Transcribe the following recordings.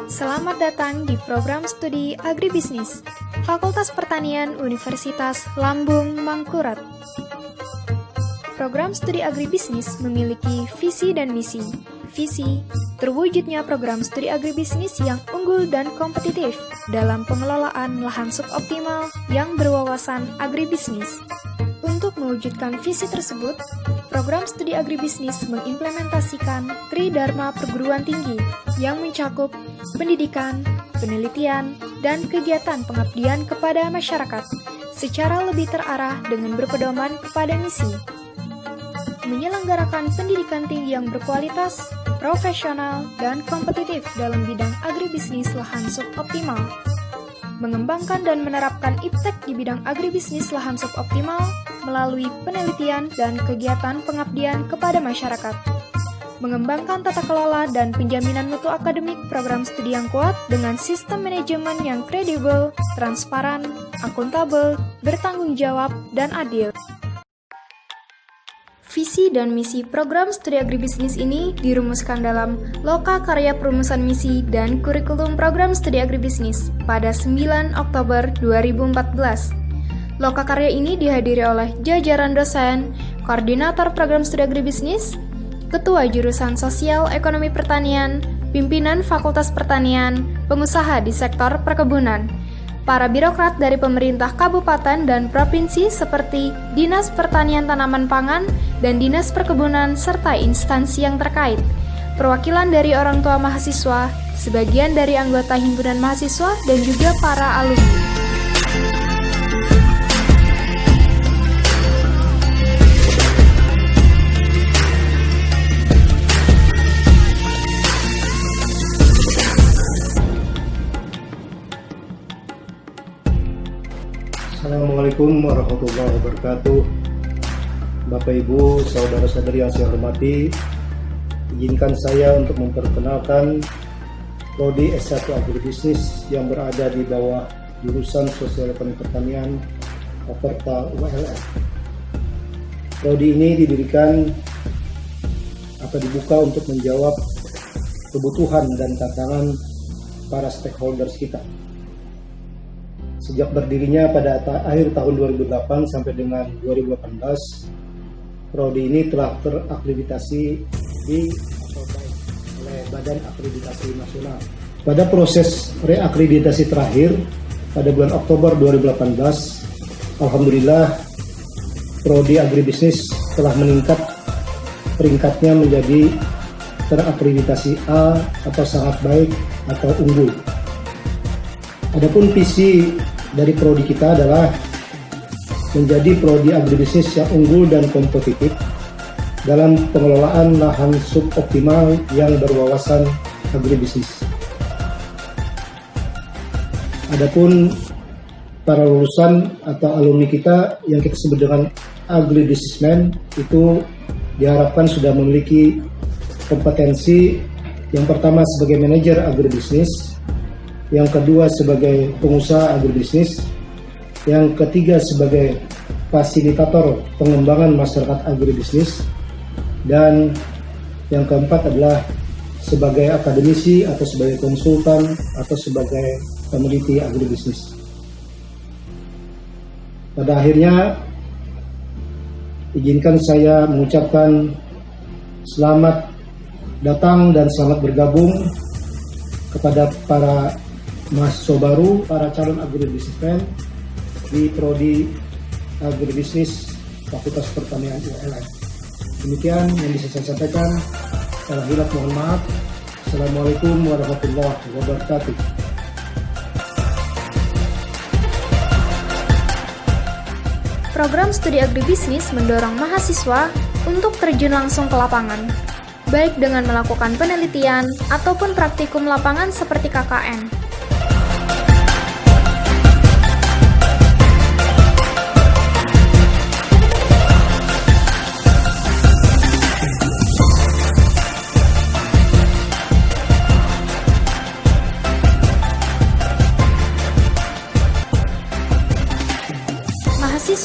Selamat datang di program studi Agribisnis, Fakultas Pertanian Universitas Lambung Mangkurat. Program studi Agribisnis memiliki visi dan misi. Visi, terwujudnya program studi agribisnis yang unggul dan kompetitif dalam pengelolaan lahan suboptimal yang berwawasan agribisnis. Untuk mewujudkan visi tersebut, program studi agribisnis mengimplementasikan Tridharma Perguruan Tinggi yang mencakup pendidikan, penelitian, dan kegiatan pengabdian kepada masyarakat secara lebih terarah dengan berpedoman kepada misi. Menyelenggarakan pendidikan tinggi yang berkualitas, profesional, dan kompetitif dalam bidang agribisnis lahan suboptimal. Mengembangkan dan menerapkan iptek di bidang agribisnis lahan suboptimal melalui penelitian dan kegiatan pengabdian kepada masyarakat. Mengembangkan tata kelola dan penjaminan mutu akademik program studi yang kuat dengan sistem manajemen yang kredibel, transparan, akuntabel, bertanggung jawab, dan adil. Visi dan misi program studi agribisnis ini dirumuskan dalam Loka Karya Perumusan Misi dan Kurikulum Program Studi Agribisnis pada 9 Oktober 2014. Loka karya ini dihadiri oleh jajaran dosen, koordinator program studi agribisnis, ketua jurusan Sosial Ekonomi Pertanian, pimpinan Fakultas Pertanian, pengusaha di sektor perkebunan, para birokrat dari pemerintah kabupaten dan provinsi seperti Dinas Pertanian Tanaman Pangan dan Dinas Perkebunan serta instansi yang terkait, perwakilan dari orang tua mahasiswa, sebagian dari anggota himpunan mahasiswa dan juga para alumni. Assalamualaikum warahmatullahi wabarakatuh. Bapak Ibu, saudara-saudari yang saya hormati, izinkan saya untuk memperkenalkan Prodi S1 Agribisnis yang berada di bawah jurusan Sosial Ekonomi Pertanian Fakultas ULM. Prodi ini didirikan atau dibuka untuk menjawab kebutuhan dan tantangan para stakeholders kita. Sejak berdirinya pada akhir tahun 2008 sampai dengan 2018, Prodi ini telah terakreditasi oleh Badan Akreditasi Nasional. Pada proses reakreditasi terakhir pada bulan Oktober 2018, alhamdulillah Prodi Agribisnis telah meningkat peringkatnya menjadi terakreditasi A atau sangat baik atau unggul. Adapun visi dari prodi kita adalah menjadi prodi agribisnis yang unggul dan kompetitif dalam pengelolaan lahan suboptimal yang berwawasan agribisnis. Adapun para lulusan atau alumni kita yang kita sebut dengan agribisnismen itu diharapkan sudah memiliki kompetensi yang pertama sebagai manajer agribisnis, yang kedua sebagai pengusaha agribisnis, yang ketiga sebagai fasilitator pengembangan masyarakat agribisnis, dan yang keempat adalah sebagai akademisi atau sebagai konsultan atau sebagai peneliti agribisnis. Pada akhirnya, izinkan saya mengucapkan selamat datang dan selamat bergabung kepada para mahasiswa baru, para calon agribisnismen di Prodi Agribisnis Fakultas Pertanian ULM. Demikian yang bisa saya sampaikan. Salah hilaf mohon maaf. Assalamualaikum warahmatullahi wabarakatuh. Program studi agribisnis mendorong mahasiswa untuk terjun langsung ke lapangan, baik dengan melakukan penelitian ataupun praktikum lapangan seperti KKN.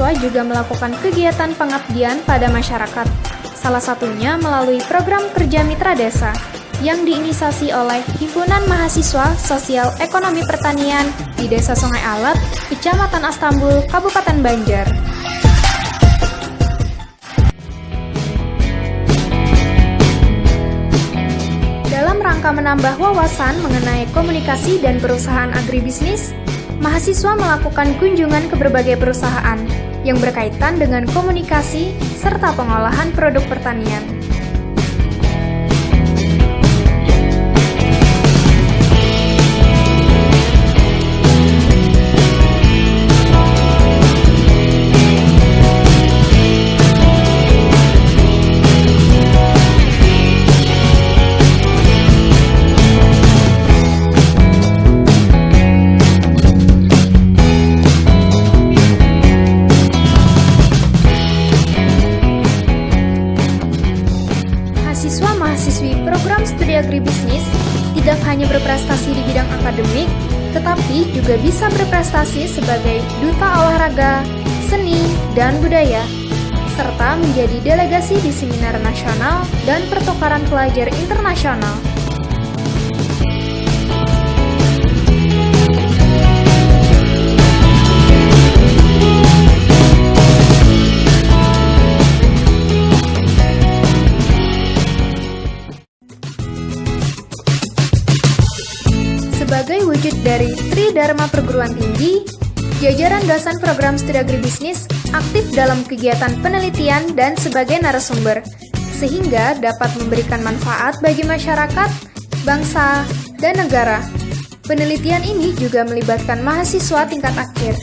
mahasiswa juga melakukan kegiatan pengabdian pada masyarakat, salah satunya melalui program Kerja Mitra Desa yang diinisiasi oleh Himpunan Mahasiswa Sosial Ekonomi Pertanian di Desa Sungai Alat, Kecamatan Astambul, Kabupaten Banjar. Dalam rangka menambah wawasan mengenai komunikasi dan perusahaan agribisnis, mahasiswa melakukan kunjungan ke berbagai perusahaan yang berkaitan dengan komunikasi serta pengolahan produk pertanian. Mahasiswa-mahasiswi program studi agribisnis tidak hanya berprestasi di bidang akademik, tetapi juga bisa berprestasi sebagai duta olahraga, seni, dan budaya, serta menjadi delegasi di seminar nasional dan pertukaran pelajar internasional. Sebagai wujud dari Tridharma Perguruan Tinggi, jajaran dosen program studi agribisnis aktif dalam kegiatan penelitian dan sebagai narasumber, sehingga dapat memberikan manfaat bagi masyarakat, bangsa, dan negara. Penelitian ini juga melibatkan mahasiswa tingkat akhir.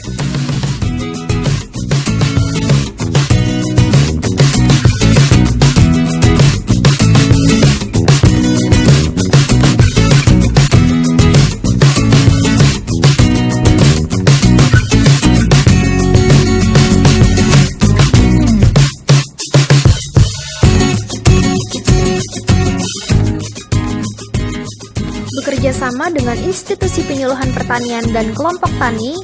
Bekerjasama dengan institusi penyuluhan pertanian dan kelompok tani,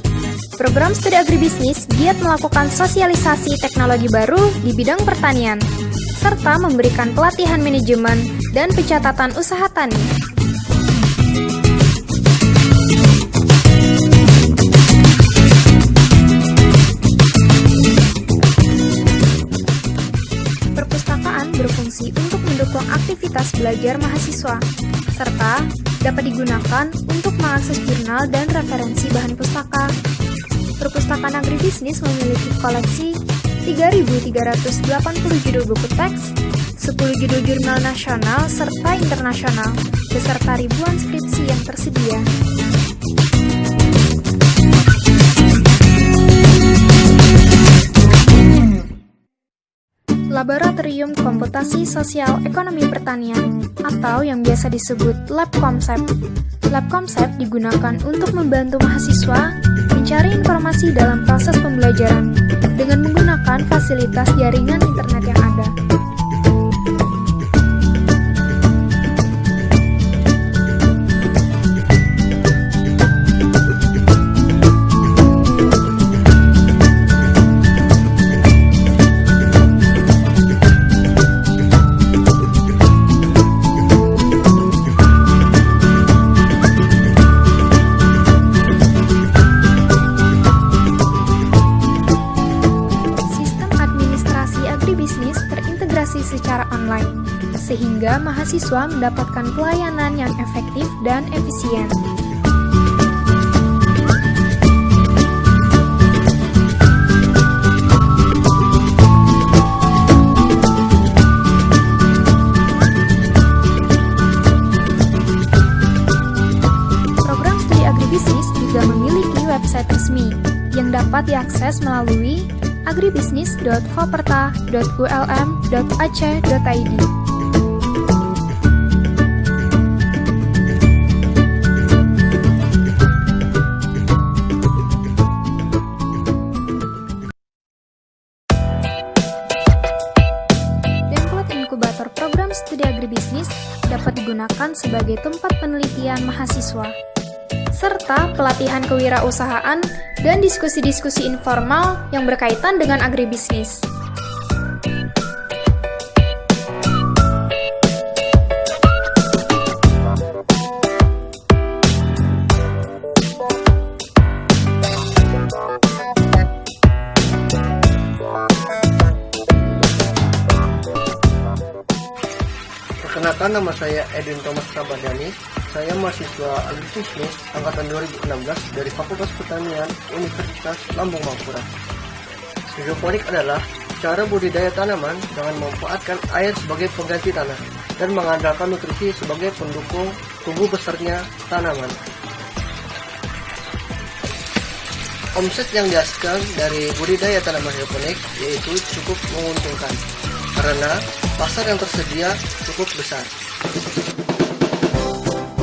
program studi agribisnis giat melakukan sosialisasi teknologi baru di bidang pertanian, serta memberikan pelatihan manajemen dan pencatatan usaha tani. Perpustakaan berfungsi untuk mendukung aktivitas belajar mahasiswa, serta dapat digunakan untuk mengakses jurnal dan referensi bahan pustaka. Perpustakaan agribisnis memiliki koleksi 3.380 judul buku teks, 10 judul jurnal nasional serta internasional, beserta ribuan skripsi yang tersedia. Laboratorium Komputasi Sosial Ekonomi Pertanian atau yang biasa disebut Lab Konsep. Lab Konsep digunakan untuk membantu mahasiswa mencari informasi dalam proses pembelajaran dengan menggunakan fasilitas jaringan internet yang ada. Secara online, sehingga mahasiswa mendapatkan pelayanan yang efektif dan efisien. Program studi agribisnis juga memiliki website resmi yang dapat diakses melalui agribisnis.foperta.ulm.ac.id. Demplot inkubator program studi agribisnis dapat digunakan sebagai tempat penelitian mahasiswa. serta pelatihan kewirausahaan dan diskusi-diskusi informal yang berkaitan dengan agribisnis. Perkenalkan, nama saya Edwin Thomas Ramadhani. Saya mahasiswa agribisnis angkatan 2016 dari Fakultas Pertanian Universitas Lambung Mangkurat. Hidroponik adalah cara budidaya tanaman dengan memanfaatkan air sebagai pengganti tanah dan mengandalkan nutrisi sebagai pendukung tumbuh besarnya tanaman. Omset yang dihasilkan dari budidaya tanaman hidroponik yaitu cukup menguntungkan karena pasar yang tersedia cukup besar.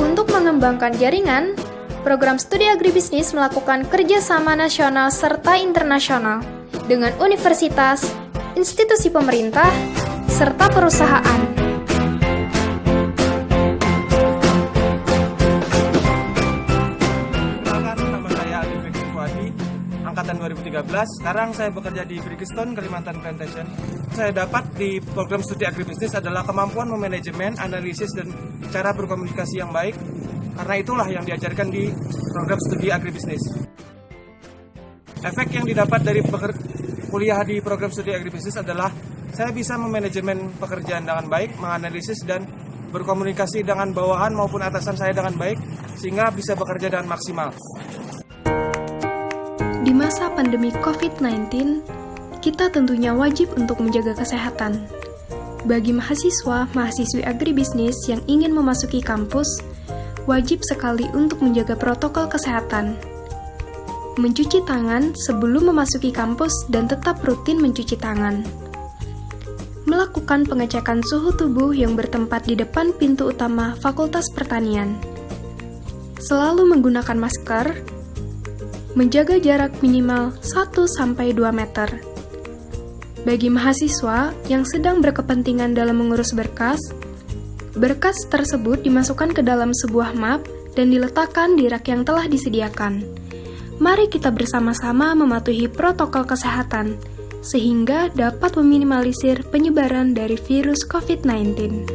Untuk mengembangkan jaringan, program studi agribisnis melakukan kerjasama nasional serta internasional dengan universitas, institusi pemerintah, serta perusahaan. Nama saya Ali Fikri Fuadi, angkatan 2013. Sekarang saya bekerja di Bridgestone, Kalimantan Plantation. Saya dapat di program studi agribisnis adalah kemampuan memanajemen, analisis, dan cara berkomunikasi yang baik. Karena itulah yang diajarkan di program studi agribisnis. Efek yang didapat dari kuliah di program studi agribisnis adalah saya bisa memanajemen pekerjaan dengan baik, menganalisis dan berkomunikasi dengan bawahan maupun atasan saya dengan baik, sehingga bisa bekerja dengan maksimal. Di masa pandemi COVID-19, kita tentunya wajib untuk menjaga kesehatan. Bagi mahasiswa-mahasiswi agribisnis yang ingin memasuki kampus, wajib sekali untuk menjaga protokol kesehatan. Mencuci tangan sebelum memasuki kampus dan tetap rutin mencuci tangan. Melakukan pengecekan suhu tubuh yang bertempat di depan pintu utama Fakultas Pertanian. Selalu menggunakan masker. Menjaga jarak minimal 1-2 meter. Bagi mahasiswa yang sedang berkepentingan dalam mengurus berkas tersebut dimasukkan ke dalam sebuah map dan diletakkan di rak yang telah disediakan. Mari kita bersama-sama mematuhi protokol kesehatan, sehingga dapat meminimalisir penyebaran dari virus COVID-19.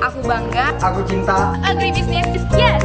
Aku bangga. Aku cinta Agribisnis is yes.